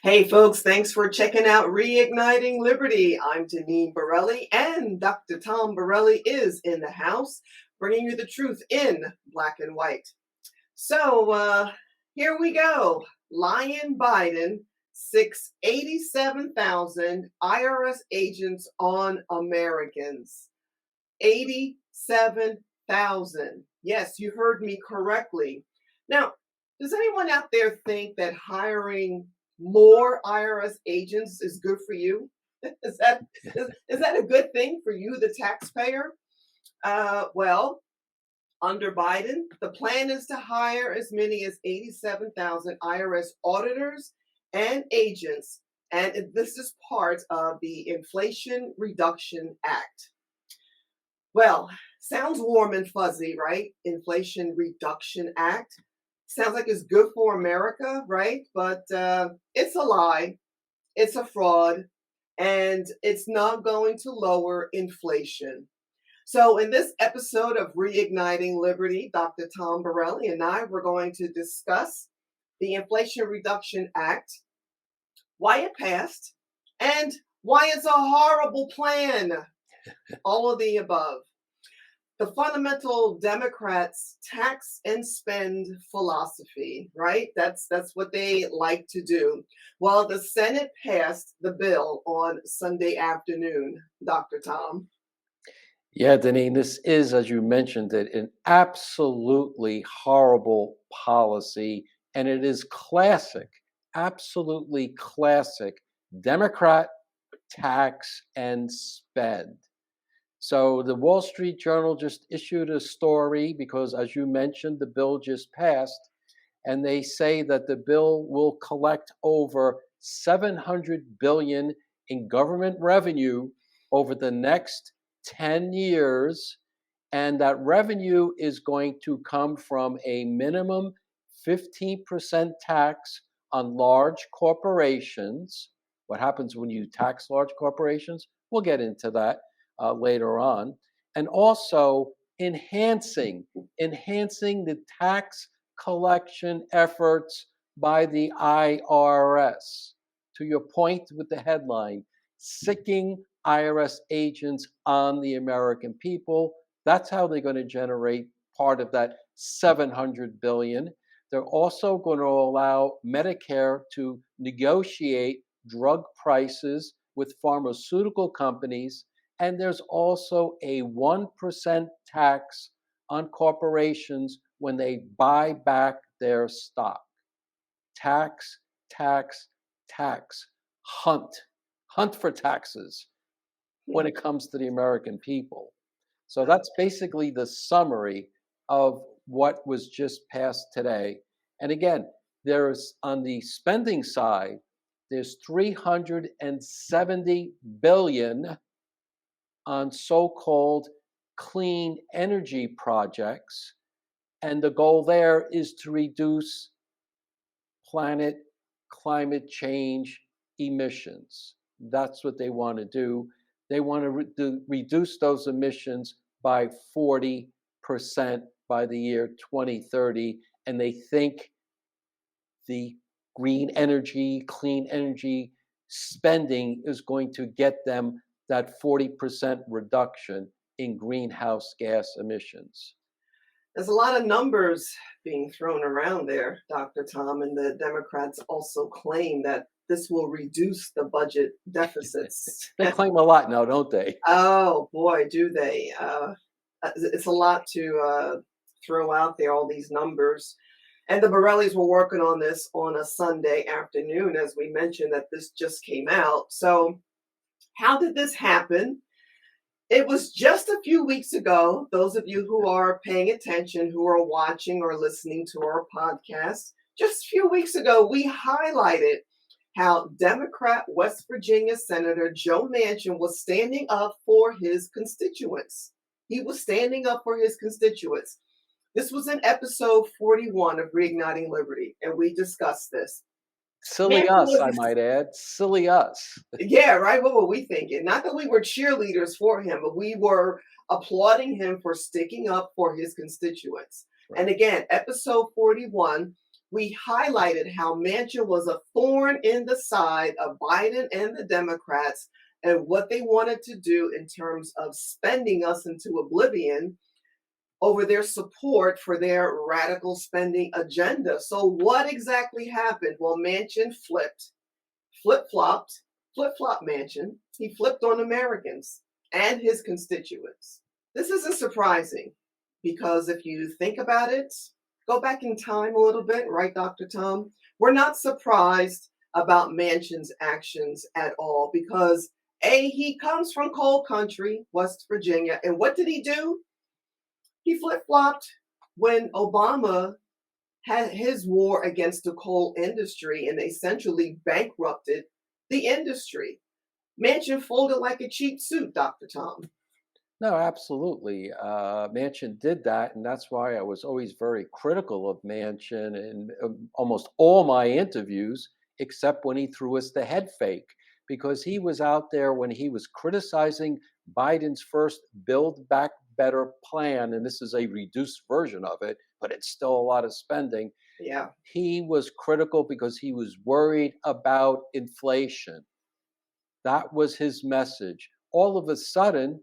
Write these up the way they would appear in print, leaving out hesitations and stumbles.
Hey folks, thanks for checking out Reigniting Liberty. I'm Deneen Borelli, and Dr. Tom Borelli is in the house, bringing you the truth in black and white. So here we go. Lion Biden sics 87,000 IRS agents on Americans. 87,000. Yes, you heard me correctly. Now, does anyone out there think that hiring more IRS agents is good for you? Is that a good thing for you, the taxpayer? Well, under Biden, the plan is to hire as many as 87,000 IRS auditors and agents, and this is part of the Inflation Reduction Act. Well, sounds warm and fuzzy, right? Inflation Reduction Act. Sounds like it's good for America, right? But it's a lie, it's a fraud, and it's not going to lower inflation. So, in this episode of Reigniting Liberty, Dr. Tom Borelli and I were going to discuss the Inflation Reduction Act, why it passed, and why it's a horrible plan. All of the above. The fundamental Democrats' tax and spend philosophy, right? That's what they like to do. Well, the Senate passed the bill on Sunday afternoon, Dr. Tom. Yeah, Deneen, this is, as you mentioned it, an absolutely horrible policy, and it is classic, absolutely classic Democrat tax and spend. So the Wall Street Journal just issued a story because, as you mentioned, the bill just passed, and they say that the bill will collect over $700 billion in government revenue over the next 10 years, and that revenue is going to come from a minimum 15% tax on large corporations. What happens when you tax large corporations? We'll get into that later on. And also enhancing the tax collection efforts by the IRS. To your point with the headline, sicking IRS agents on the American people. That's how they're going to generate part of that $700 billion. They're also going to allow Medicare to negotiate drug prices with pharmaceutical companies. And there's also a 1% tax on corporations when they buy back their stock. Tax, tax, tax. Hunt for taxes when it comes to the American people. So that's basically the summary of what was just passed today. And again, there's on the spending side, there's $370 billion on so-called clean energy projects. And the goal there is to reduce planet climate change emissions. That's what they want to do. They want to reduce those emissions by 40% by the year 2030. And they think the green energy, clean energy spending is going to get them that 40% reduction in greenhouse gas emissions. There's a lot of numbers being thrown around there, Dr. Tom, and the Democrats also claim that this will reduce the budget deficits. They claim a lot now, don't they? Oh boy, do they. It's a lot to throw out there, all these numbers. And the Borellis were working on this on a Sunday afternoon, as we mentioned that this just came out. So how did this happen? It was just a few weeks ago. Those of you who are paying attention, who are watching or listening to our podcast, just a few weeks ago, we highlighted how Democrat West Virginia Senator Joe Manchin was standing up for his constituents. He was standing up for his constituents. This was in episode 41 of Reigniting Liberty, and we discussed this. Silly us, I might add. Silly us. Yeah, right. What were we thinking? Not that we were cheerleaders for him, but we were applauding him for sticking up for his constituents. Right. And again, episode 41, we highlighted how Manchin was a thorn in the side of Biden and the Democrats and what they wanted to do in terms of spending us into oblivion over their support for their radical spending agenda. So, what exactly happened? Well, Manchin flip-flopped Manchin. He flipped on Americans and his constituents. This isn't surprising because if you think about it, go back in time a little bit, right, Dr. Tom? We're not surprised about Manchin's actions at all because he comes from coal country, West Virginia, and what did he do? He flip-flopped when Obama had his war against the coal industry and essentially bankrupted the industry. Manchin folded like a cheap suit, Dr. Tom. No, absolutely. Manchin did that, and that's why I was always very critical of Manchin in almost all my interviews, except when he threw us the head fake, because he was out there when he was criticizing Biden's first Build Back Better plan, and this is a reduced version of it, but it's still a lot of spending. Yeah. He was critical because he was worried about inflation. That was his message. All of a sudden,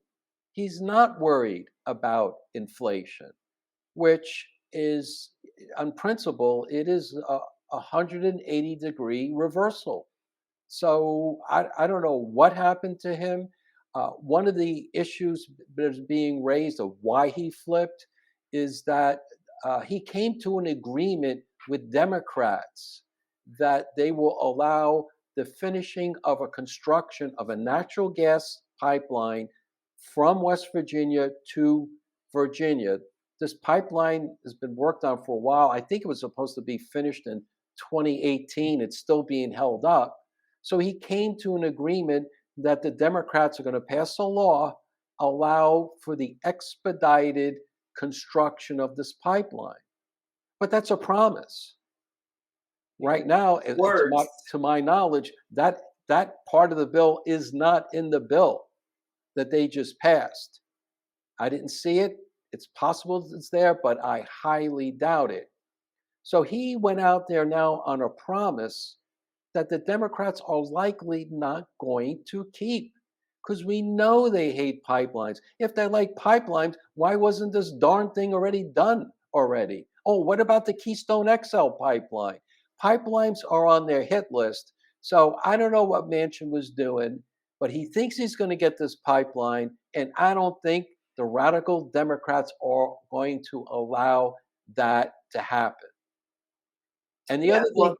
he's not worried about inflation, which is, on principle, it is a 180-degree reversal. So I don't know what happened to him. One of the issues that is being raised of why he flipped is that he came to an agreement with Democrats that they will allow the finishing of a construction of a natural gas pipeline from West Virginia to Virginia. This pipeline has been worked on for a while. I think it was supposed to be finished in 2018. It's still being held up. So he came to an agreement that the Democrats are going to pass a law allow for the expedited construction of this pipeline. But that's a promise. Right now, Words. to my knowledge, that part of the bill is not in the bill that they just passed. I didn't see it. It's possible it's there, but I highly doubt it. So he went out there now on a promise that the Democrats are likely not going to keep because we know they hate pipelines. If they like pipelines, why wasn't this darn thing already done already? Oh, what about the Keystone XL pipeline? Pipelines are on their hit list. So I don't know what Manchin was doing, but he thinks he's going to get this pipeline. And I don't think the radical Democrats are going to allow that to happen. And the Yeah, other thing, well,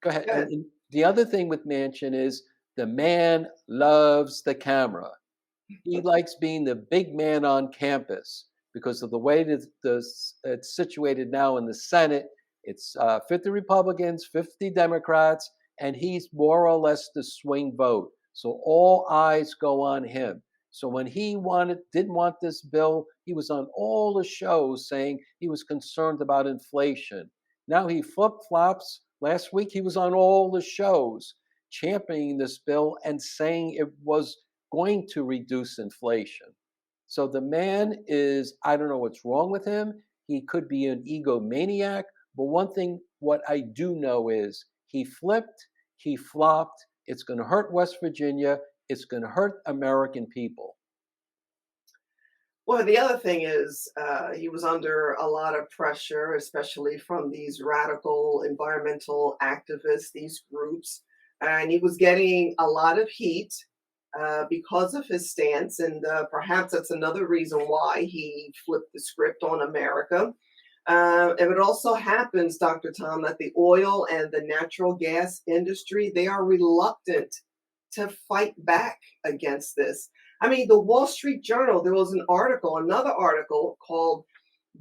go ahead. good. And the other thing with Manchin is the man loves the camera. He likes being the big man on campus because of the way that it's situated now in the Senate. It's 50 Republicans, 50 Democrats, and he's more or less the swing vote. So all eyes go on him. So when he didn't want this bill, he was on all the shows saying he was concerned about inflation. Now he flip-flops. Last week he was on all the shows championing this bill and saying it was going to reduce inflation. So the man is, I don't know what's wrong with him. He could be an egomaniac. But one thing, what I do know is he flipped, he flopped. It's going to hurt West Virginia. It's going to hurt American people. Well, the other thing is he was under a lot of pressure, especially from these radical environmental activists, these groups, and he was getting a lot of heat because of his stance. And perhaps that's another reason why he flipped the script on America. And it also happens, Dr. Tom, that the oil and the natural gas industry, they are reluctant to fight back against this. I mean, the Wall Street Journal, there was another article called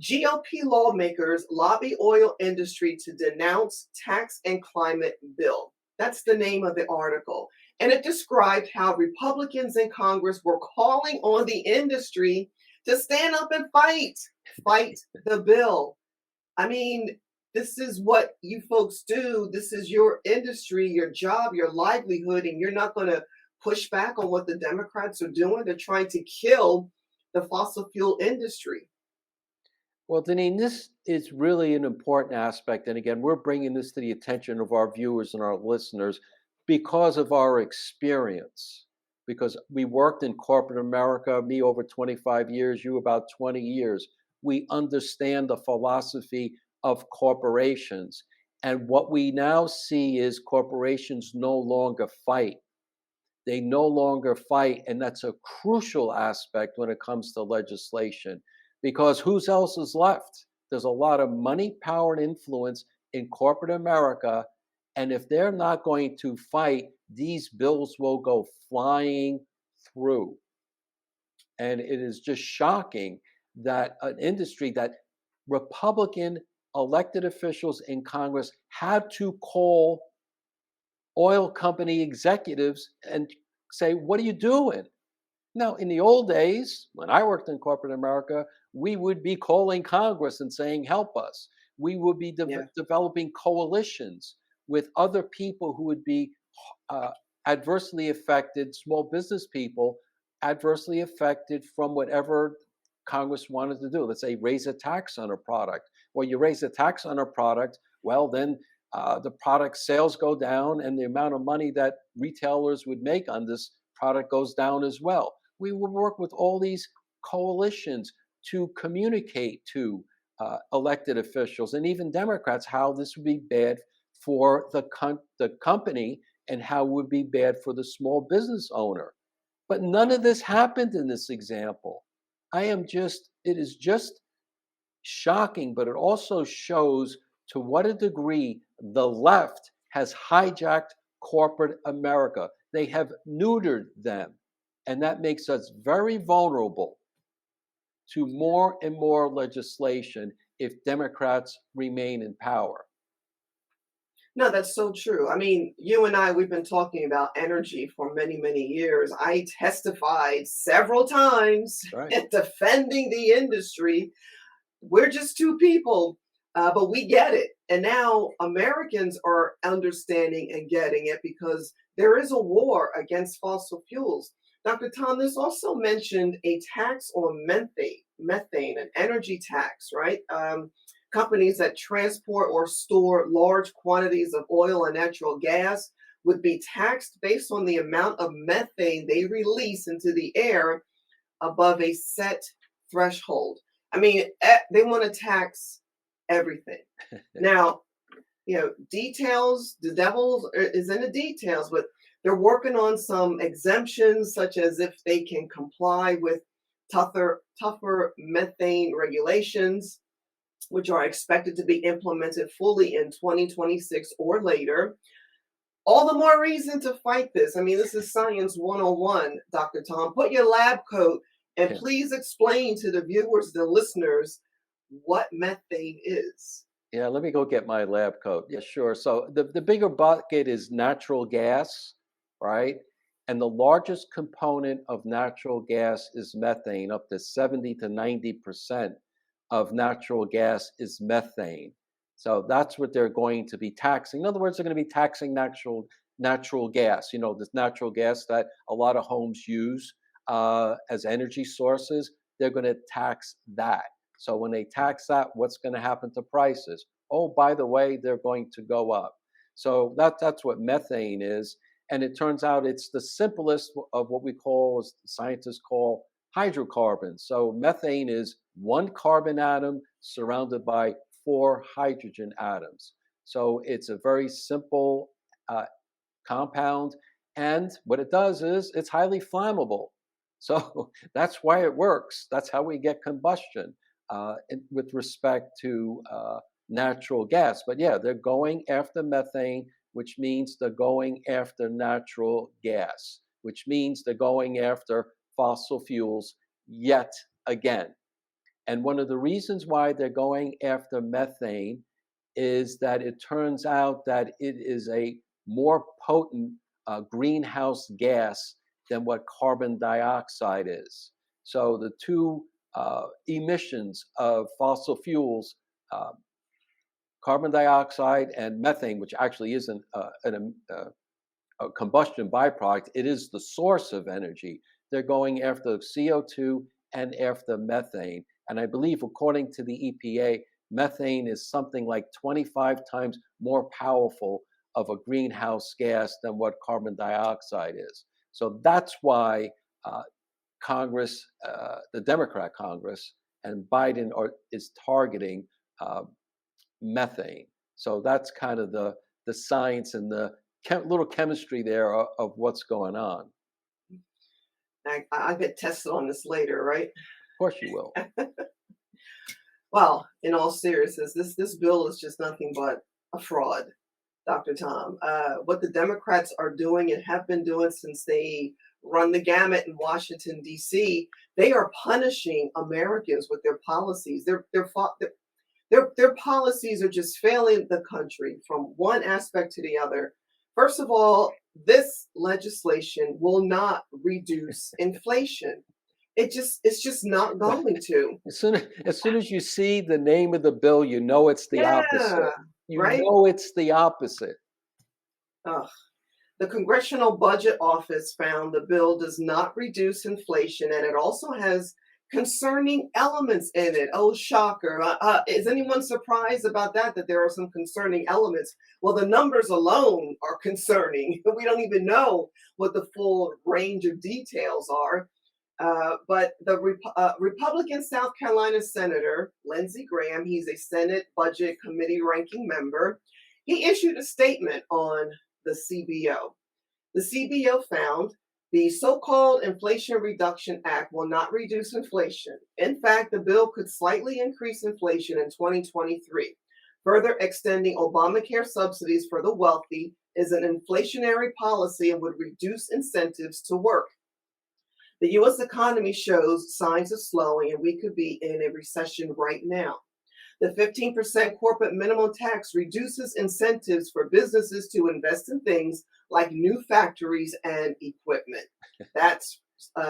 GOP Lawmakers Lobby Oil Industry to Denounce Tax and Climate Bill. That's the name of the article. And it described how Republicans in Congress were calling on the industry to stand up and fight the bill. I mean, this is what you folks do. This is your industry, your job, your livelihood, and you're not going to push back on what the Democrats are doing. They're trying to kill the fossil fuel industry. Well, Deneen, this is really an important aspect. And again, we're bringing this to the attention of our viewers and our listeners because of our experience. Because we worked in corporate America, me over 25 years, you about 20 years. We understand the philosophy of corporations. And what we now see is corporations no longer fight. They no longer fight, and that's a crucial aspect when it comes to legislation because who's else is left? There's a lot of money, power, and influence in corporate America, and if they're not going to fight, these bills will go flying through. And it is just shocking that an industry that Republican elected officials in Congress had to call oil company executives and say, "What are you doing?" Now, in the old days, when I worked in corporate America, we would be calling Congress and saying, "Help us." We would be Yeah. developing coalitions with other people who would be uh, adversely affected, small business people adversely affected from whatever Congress wanted to do. Let's say raise a tax on a product. Well, you raise a tax on a product, well, then the product sales go down and the amount of money that retailers would make on this product goes down as well. We would work with all these coalitions to communicate to elected officials and even Democrats how this would be bad for the company and how it would be bad for the small business owner. But none of this happened in this example. It is just shocking, but it also shows to what a degree the left has hijacked corporate America. They have neutered them, and that makes us very vulnerable to more and more legislation if Democrats remain in power. No, that's so true. I mean, you and I, we've been talking about energy for many, many years. I testified several times That's right. defending the industry. We're just two people, but we get it. And now Americans are understanding and getting it because there is a war against fossil fuels. Dr. Tom, this also mentioned a tax on methane, an energy tax, right? Companies that transport or store large quantities of oil and natural gas would be taxed based on the amount of methane they release into the air above a set threshold. I mean, they want to tax everything. Now, details, the devil is in the details, but they're working on some exemptions, such as if they can comply with tougher methane regulations, which are expected to be implemented fully in 2026 or later. All the more reason to fight this. I mean, this is Science 101, Dr. Tom. Put your lab coat and Yeah. please explain to the viewers, the listeners, what methane is. Yeah, let me go get my lab coat. Yeah, sure. So the bigger bucket is natural gas, right? And the largest component of natural gas is methane. Up to 70 to 90% of natural gas is methane. So that's what they're going to be taxing. In other words, they're going to be taxing natural gas. You know, this natural gas that a lot of homes use as energy sources. They're going to tax that. So when they tax that, what's going to happen to prices? Oh, by the way, they're going to go up. So that's what methane is. And it turns out it's the simplest of what we call, as scientists call, hydrocarbons. So methane is one carbon atom surrounded by four hydrogen atoms. So it's a very simple compound. And what it does is it's highly flammable. So that's why it works. That's how we get combustion with respect to natural gas. But yeah, they're going after methane, which means they're going after natural gas, which means they're going after fossil fuels yet again. And one of the reasons why they're going after methane is that it turns out that it is a more potent greenhouse gas than what carbon dioxide is. So the two emissions of fossil fuels, uh, carbon dioxide and methane, which actually isn't a combustion byproduct, it is the source of energy. They're going after CO2 and after methane. And I believe, according to the EPA, methane is something like 25 times more powerful of a greenhouse gas than what carbon dioxide is. So that's why uh, Congress, the Democrat Congress, and Biden is targeting uh, methane. So that's kind of the science and the little chemistry there of what's going on. Of I get tested on this later, right? course, you will. Well, in all seriousness, this bill is just nothing but a fraud, Dr. Tom. What the Democrats are doing and have been doing since they run the gamut in Washington D.C., they are punishing Americans with their policies. Their policies are just failing the country from one aspect to the other. First of all, this legislation will not reduce inflation. It's just not going to. As soon as you see the name of the bill, you know it's the Yeah, opposite. You right? know it's the opposite. Ugh. The Congressional Budget Office found the bill does not reduce inflation and it also has concerning elements in it. Oh, shocker. Is anyone surprised about that? That there are some concerning elements? Well, the numbers alone are concerning. We don't even know what the full range of details are. But the Republican South Carolina Senator Lindsey Graham, he's a Senate Budget Committee ranking member, he issued a statement on the CBO. The CBO found the so called Inflation Reduction Act will not reduce inflation. In fact, the bill could slightly increase inflation in 2023. Further extending Obamacare subsidies for the wealthy is an inflationary policy and would reduce incentives to work. The U.S. economy shows signs of slowing, and we could be in a recession right now. The 15% corporate minimum tax reduces incentives for businesses to invest in things like new factories and equipment. That's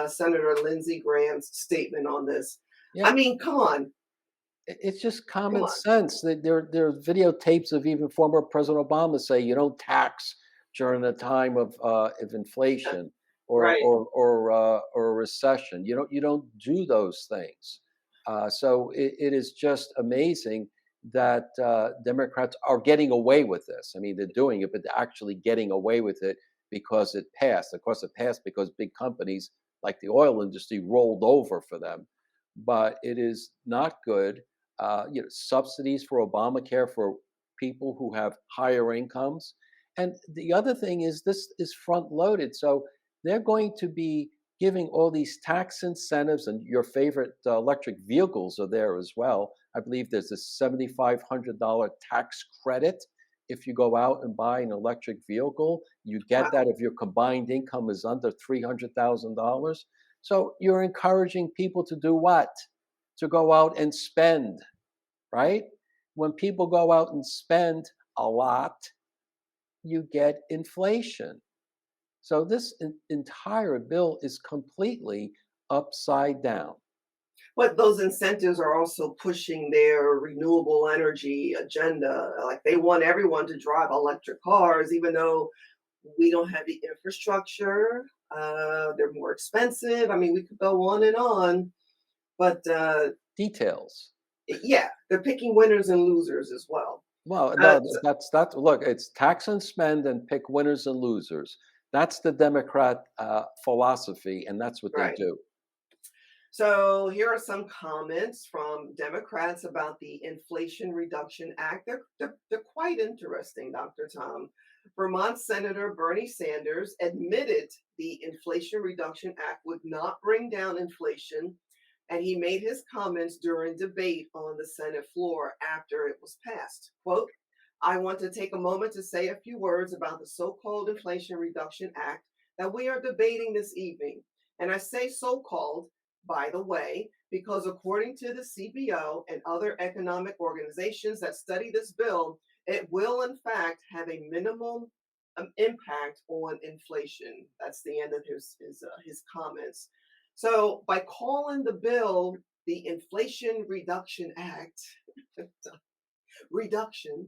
Senator Lindsey Graham's statement on this. I Yeah, mean, come on, it's just come common on. sense. There are videotapes of even former President Obama say you don't tax during a time of inflation Right. or a recession. You don't do those things. So it is just amazing that Democrats are getting away with this. I mean, they're doing it, but they're actually getting away with it because it passed. Of course, it passed because big companies like the oil industry rolled over for them. But it is not good. Subsidies for Obamacare for people who have higher incomes. And the other thing is this is front loaded. So they're going to be giving all these tax incentives, and your favorite electric vehicles are there as well. I believe there's a $7,500 tax credit if you go out and buy an electric vehicle. You get Wow. that if your combined income is under $300,000. So you're encouraging people to do what? To go out and spend, right? When people go out and spend a lot, you get inflation. So this entire bill is completely upside down. But those incentives are also pushing their renewable energy agenda. Like they want everyone to drive electric cars, even though we don't have the infrastructure. They're more expensive. I mean, we could go on and on. But Details. yeah, they're picking winners and losers as well. Well, Uh, no, that's that. Look, it's tax and spend and pick winners and losers. That's the Democrat philosophy, and that's what they right. do. So here are some comments from Democrats about the Inflation Reduction Act. They're quite interesting, Dr. Tom. Vermont Senator Bernie Sanders admitted the Inflation Reduction Act would not bring down inflation, and he made his comments during debate on the Senate floor after it was passed. Quote, I want to take a moment to say a few words about the so called Inflation Reduction Act that we are debating this evening. And I say so called, by the way, because according to the CBO and other economic organizations that study this bill, it will in fact have a minimal impact on inflation. That's the end of his comments. So by calling the bill the Inflation Reduction Act, reduction,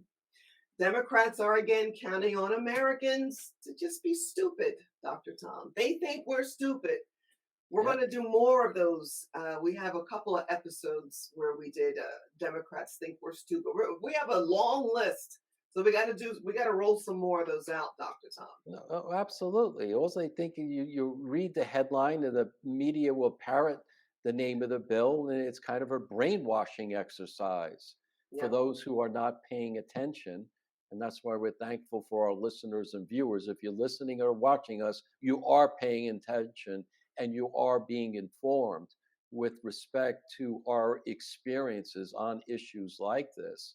Democrats are again counting on Americans to just be stupid, Dr. Tom. They think we're stupid. We're Yeah. going to do more of those. We have a couple of episodes where we did Democrats think we're stupid. We have a long list, so we got to roll some more of those out, Dr. Tom. No, absolutely. Also, I think you read the headline and the media will parrot the name of the bill, and it's kind of a brainwashing exercise for Yep. those who are not paying attention. And that's why we're thankful for our listeners and viewers. If you're listening or watching us, you are paying attention and you are being informed with respect to our experiences on issues like this.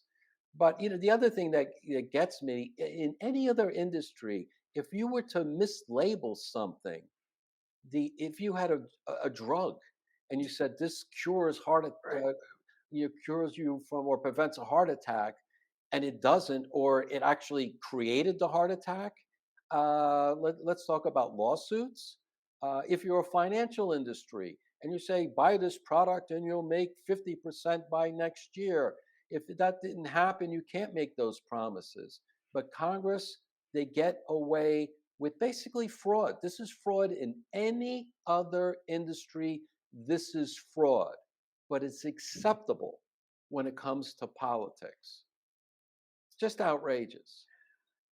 But the other thing that gets me in any other industry, if you were to mislabel something, the if you had a drug and you said this cures Right. cures you from or prevents a heart attack, and it doesn't, or it actually created the heart attack, let's talk about lawsuits. If you're a financial industry and you say buy this product and you'll make 50% by next year, if that didn't happen, you can't make those promises. But Congress, they get away with basically fraud. This is fraud in any other industry. This is fraud, but it's acceptable when it comes to politics. It's just outrageous.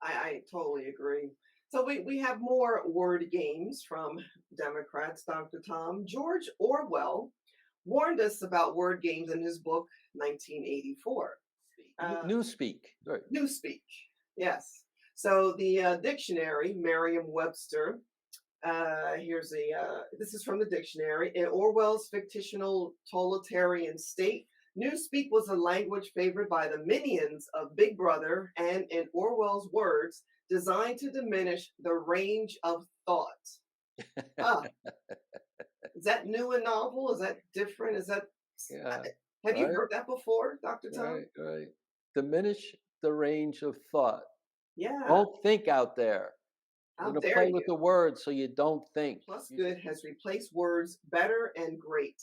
I totally agree. So we have more word games from Democrats, Dr. Tom. George Orwell warned us about word games in his book 1984. Newspeak. Right. Newspeak, yes. So the dictionary, Merriam-Webster, this is from the dictionary. In Orwell's fictional totalitarian state, Newspeak was a language favored by the minions of Big Brother and, in Orwell's words, designed to diminish the range of thought. Ah, is that new and novel? Is that different? Yeah. Have you Right. heard that before, Dr. Tom? Right. Right. Diminish the range of thought. Yeah. Don't think out there. We're How going to dare play with you? the words so you don't think. Plus good has replaced words better and great.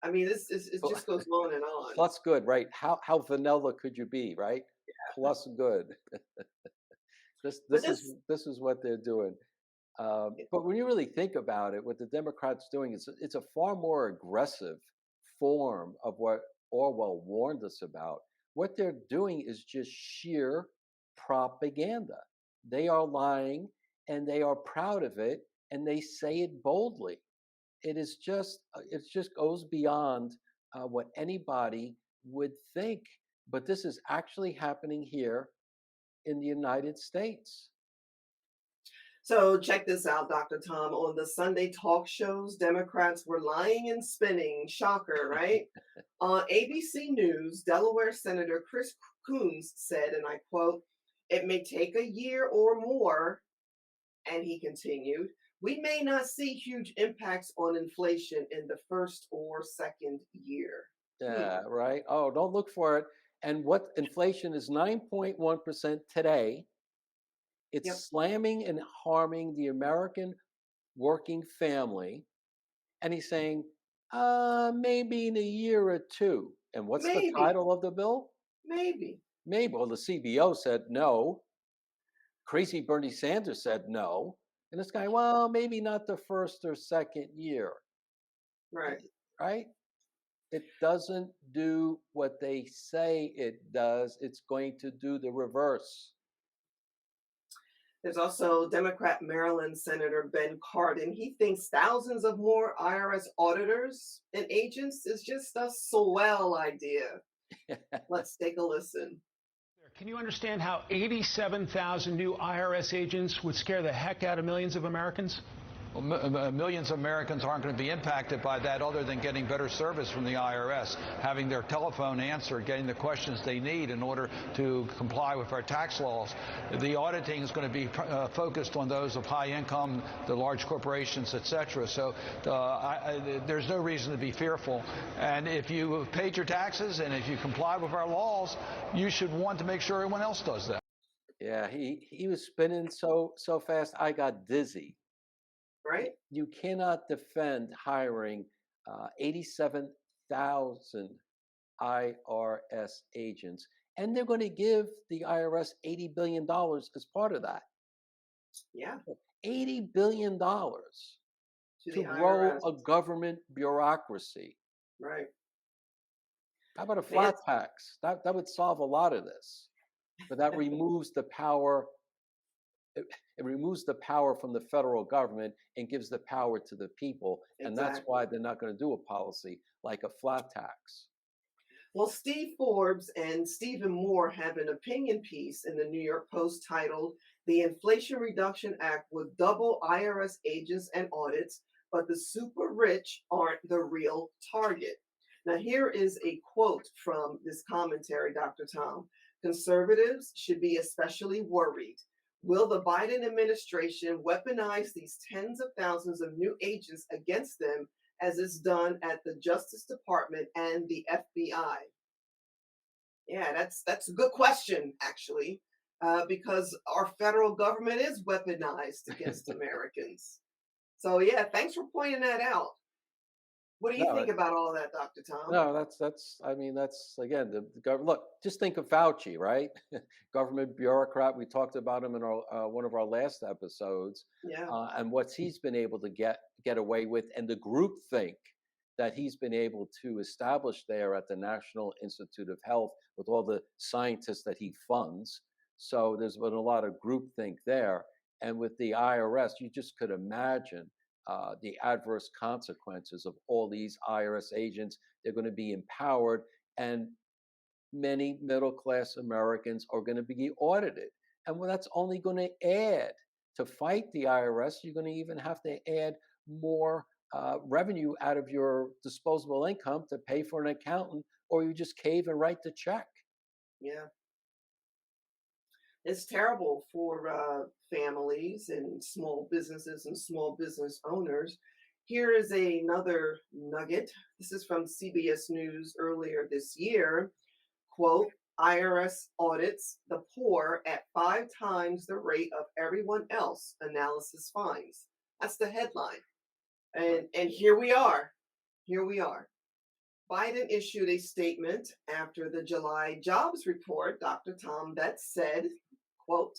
I mean, it just goes on and on. Plus good, right? How vanilla could you be, right? Plus good. This But this is this is what they're doing. But when you really think about it, what the Democrats doing is it's a far more aggressive form of what Orwell warned us about. What they're doing is just sheer propaganda. They are lying and they are proud of it and they say it boldly. It just goes beyond what anybody would think. But this is actually happening here in the United States. so check this out, Dr. Tom. On the Sunday talk shows, Democrats were lying and spinning. Shocker, right? On ABC News, Delaware Senator Chris Coons said, and I quote, "It may take a year or more," and he continued, "we may not see huge impacts on inflation in the first or second year." Hmm. Yeah, right. Oh, don't look for it. And what inflation is 9.1% today. Yep. It's slamming and harming the American working family. And he's saying, maybe in a year or two. And what's the Maybe. title of the bill? Maybe. Maybe. Well, the CBO said no. Crazy Bernie Sanders said no. And this guy, well, maybe not the first or second year. Right. Right? It doesn't do what they say it does. It's going to do the reverse. There's also Democrat Maryland Senator Ben Cardin. He thinks thousands of more IRS auditors and agents is just a swell idea. Let's take a listen. Can you understand how 87,000 new IRS agents would scare the heck out of millions of Americans? Well, millions of Americans aren't going to be impacted by that other than getting better service from the IRS, having their telephone answered, getting the questions they need in order to comply with our tax laws. The auditing is going to be focused on those of high income, the large corporations, etc. So there's no reason to be fearful. And if you have paid your taxes and if you comply with our laws, you should want to make sure everyone else does that. Yeah, he was spinning so fast, I got dizzy. Right? You cannot defend hiring 87,000 IRS agents, and they're going to give the IRS $80 billion as part of that. Yeah. $80 billion. to to the grow IRS. a government bureaucracy. Right. How about a Yes. flat tax? That would solve a lot of this. But that removes the power. It removes the power from the federal government and gives the power to the people. And that's Exactly. why they're not going to do a policy like a flat tax. Well, Steve Forbes and Stephen Moore have an opinion piece in the New York Post titled, "The Inflation Reduction Act would double IRS agents and audits, but the super rich aren't the real target." Now, here is a quote from this commentary, Dr. Tom. "Conservatives should be especially worried. Will the Biden administration weaponize these tens of thousands of new agents against them as is done at the Justice Department and the FBI?" Yeah, that's a good question, actually, because our federal government is weaponized against Americans. So, yeah, thanks for pointing that out. What do you No, think about all of that, Dr. Tom? no, that's. I mean, that's again the government. Look, just think of Fauci, right? Government bureaucrat. We talked about him in our one of our last episodes, Yeah, and what he's been able to get away with, and the groupthink that he's been able to establish there at the National Institute of Health with all the scientists that he funds. So there's been a lot of groupthink there, and with the IRS, you just could imagine the adverse consequences of all these IRS agents. They're going to be empowered, and many middle class Americans are going to be audited. And well, that's only going to add to fight the IRS. You're going to even have to add more revenue out of your disposable income to pay for an accountant, or you just cave and write the check. yeah. It's terrible for families and small businesses and small business owners. Here is another nugget. This is from CBS News earlier this year. Quote, "IRS audits the poor at 5 times the rate of everyone else, analysis finds." That's the headline. And here we are. Here we are. Biden issued a statement after the July jobs report, Dr. Tom, that said, quote,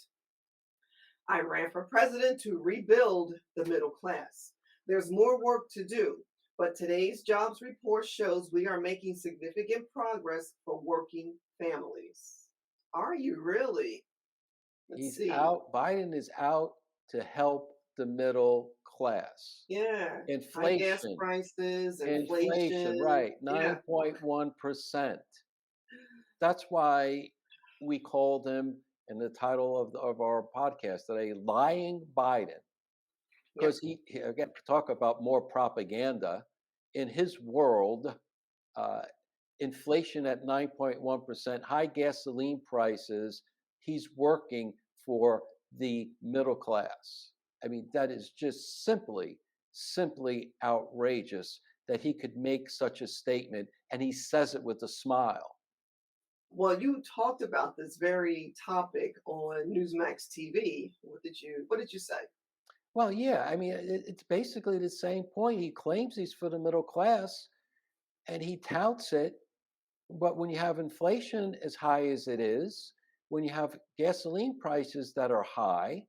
"I ran for president to rebuild the middle class. There's more work to do, but today's jobs report shows we are making significant progress for working families." Are you really? Let's He's see. out. Biden is out to help the middle class. Yeah. High gas Inflation, prices, inflation, inflation. right? Yeah. 9.1%. That's why we called him in the title of our podcast today, Lying Biden. Yep. Because again, talk about more propaganda. In his world, uh, inflation at 9.1%, high gasoline prices, he's working for the middle class. I mean, that is just simply outrageous that he could make such a statement, and he says it with a smile. Well, you talked about this very topic on Newsmax TV. What did you say? Well, yeah, I mean, it's basically the same point. He claims he's for the middle class and he touts it. But when you have inflation as high as it is, when you have gasoline prices that are high,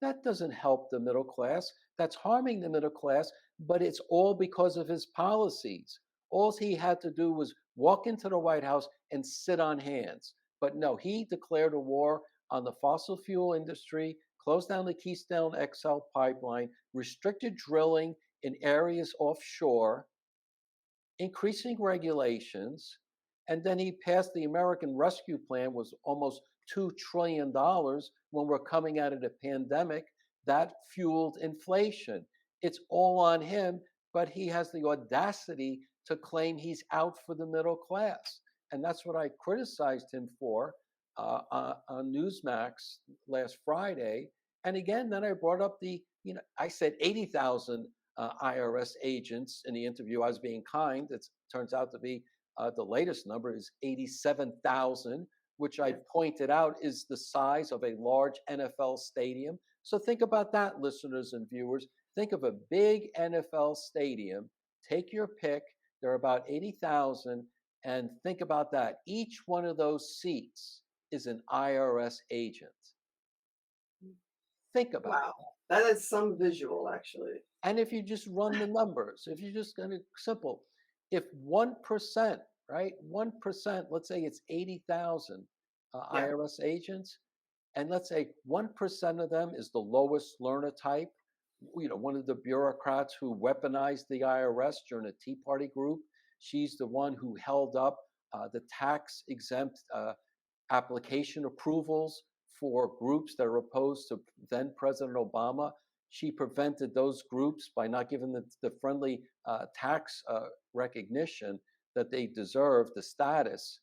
that doesn't help the middle class. That's harming the middle class, but it's all because of his policies. All he had to do was walk into the White House and sit on hands. But no, he declared a war on the fossil fuel industry, closed down the Keystone XL pipeline, restricted drilling in areas offshore, increasing regulations, and then he passed the American Rescue Plan, was almost $2 trillion when we're coming out of the pandemic. That fueled inflation. It's all on him, but he has the audacity to claim he's out for the middle class. And that's what I criticized him for on Newsmax last Friday. And again, then I brought up I said 80,000 IRS agents in the interview. I was being kind. It turns out to be the latest number is 87,000, which I pointed out is the size of a large NFL stadium. So think about that, listeners and viewers. Think of a big NFL stadium. Take your pick. There are about 80,000. And think about that. Each one of those seats is an IRS agent. Think about Wow. That is some visual, actually. And if you just run the numbers, if you just kind of simple, if 1%, right, 1%, let's say it's 80,000 Yeah. IRS agents, and let's say 1% of them is the lowest learner type, one of the bureaucrats who weaponized the IRS during the Tea Party group. She's the one who held up the tax exempt application approvals for groups that are opposed to then President Obama. She prevented those groups by not giving the friendly tax recognition that they deserve, the status.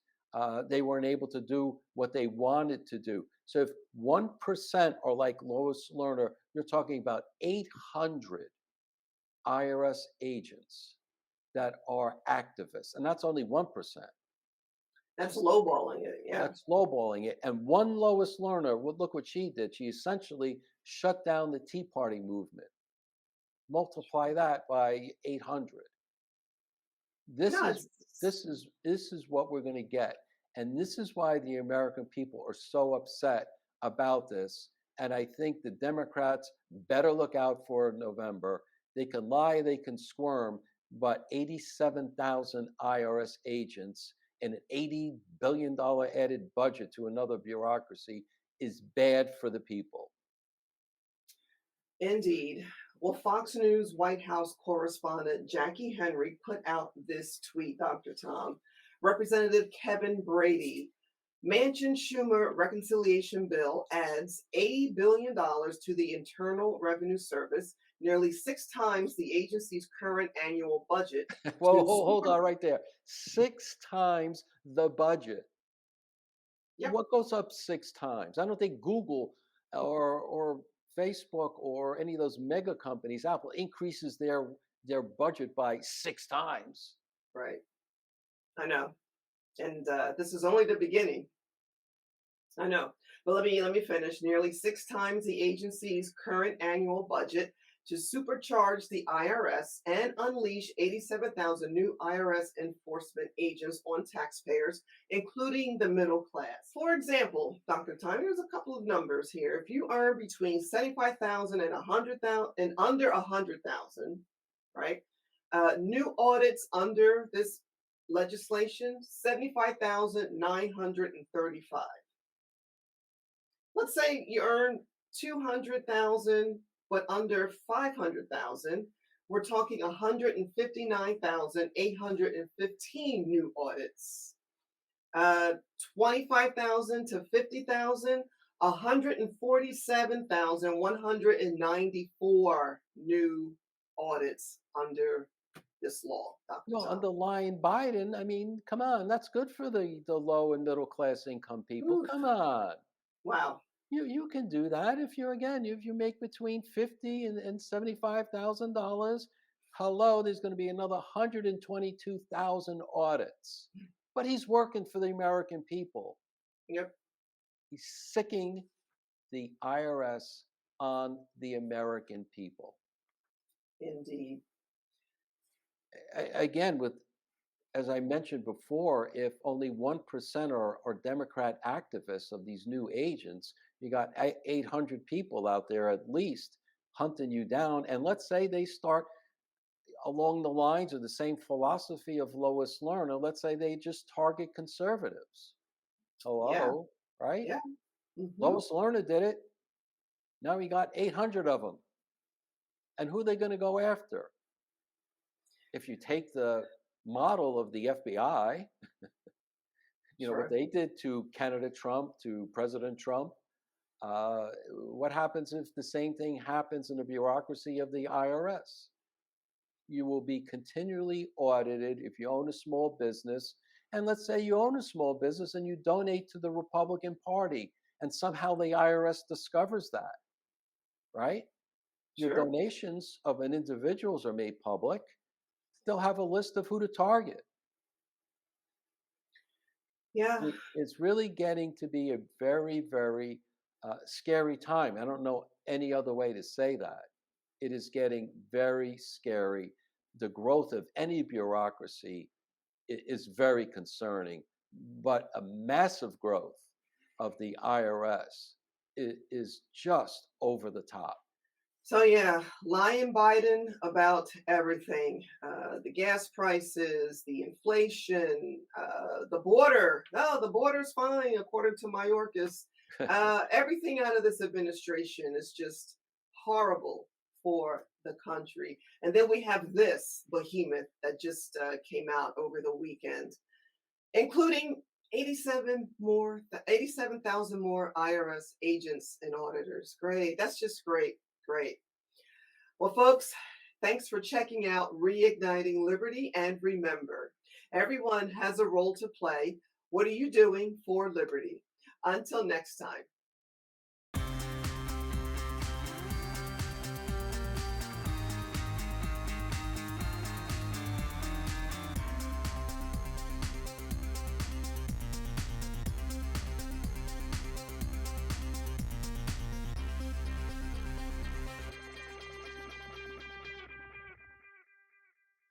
They weren't able to do what they wanted to do. So if 1% are like Lois Lerner, you're talking about 800 IRS agents that are activists, and that's only 1%. That's lowballing it. Yeah. That's lowballing it. And one Lois Lerner, well, look what she did. She essentially shut down the Tea Party movement. Multiply that by 800. This No, is what we're going to get. And this is why the American people are so upset about this. And I think the Democrats better look out for November. They can lie, they can squirm, but 87,000 IRS agents and an $80 billion added budget to another bureaucracy is bad for the people. Indeed. Well, Fox News White House correspondent Jackie Henry put out this tweet, Dr. Tom. Representative Kevin Brady, Manchin-Schumer reconciliation bill adds $80 billion to the Internal Revenue Service, nearly 6 times the agency's current annual budget. Well, hold on right there. 6 times the budget. Yep. What goes up 6 times? I don't think Google or Facebook or any of those mega companies, Apple, increases their budget by 6 times. Right. I know. And this is only the beginning. I know. But let me finish. Nearly 6 times the agency's current annual budget to supercharge the IRS and unleash 87,000 new IRS enforcement agents on taxpayers, including the middle class. For example, Dr. Time, here's a couple of numbers here. If you earn between 75,000 and 100,000 and under 100,000, right? New audits under this legislation, 75,935. Let's say you earn 200,000 but under 500,000, we're talking 159,815 new audits. 25,000 to 50,000, 147,194 new audits under this law. Well, underlying Biden, I mean, come on, that's good for the low and middle class income people. Oof. Come on. Wow. You can do that if you make between $50,000 and $75,000. Hello, there's going to be another 122,000 audits. But he's working for the American people. Yep. He's sicking the IRS on the American people. Indeed. Again, as I mentioned before, if only 1% are Democrat activists of these new agents, you got 800 people out there at least hunting you down. And let's say they start along the lines of the same philosophy of Lois Lerner. Let's say they just target conservatives. Hello, Yeah. right? Yeah. Mm-hmm. Lois Lerner did it. Now we got 800 of them. And who are they going to go after? If you take the model of the FBI, Sure. what they did to candidate Trump, to President Trump, what happens if the same thing happens in the bureaucracy of the IRS? You will be continually audited if you own a small business. And let's say you own a small business and you donate to the Republican Party, and somehow the IRS discovers that, right? Your Sure. donations of an individuals are made public. They'll have a list of who to target. Yeah. It's really getting to be a very, very scary time. I don't know any other way to say that. It is getting very scary. The growth of any bureaucracy is very concerning, but a massive growth of the IRS is just over the top. So yeah, lying Biden about everything, the gas prices, the inflation, the border. No, the border's fine, according to Mayorkas. Everything out of this administration is just horrible for the country. And then we have this behemoth that just came out over the weekend, including 87,000 more IRS agents and auditors. Great. That's just great. Great. Well, folks, thanks for checking out Reigniting Liberty. And remember, everyone has a role to play. What are you doing for liberty? Until next time.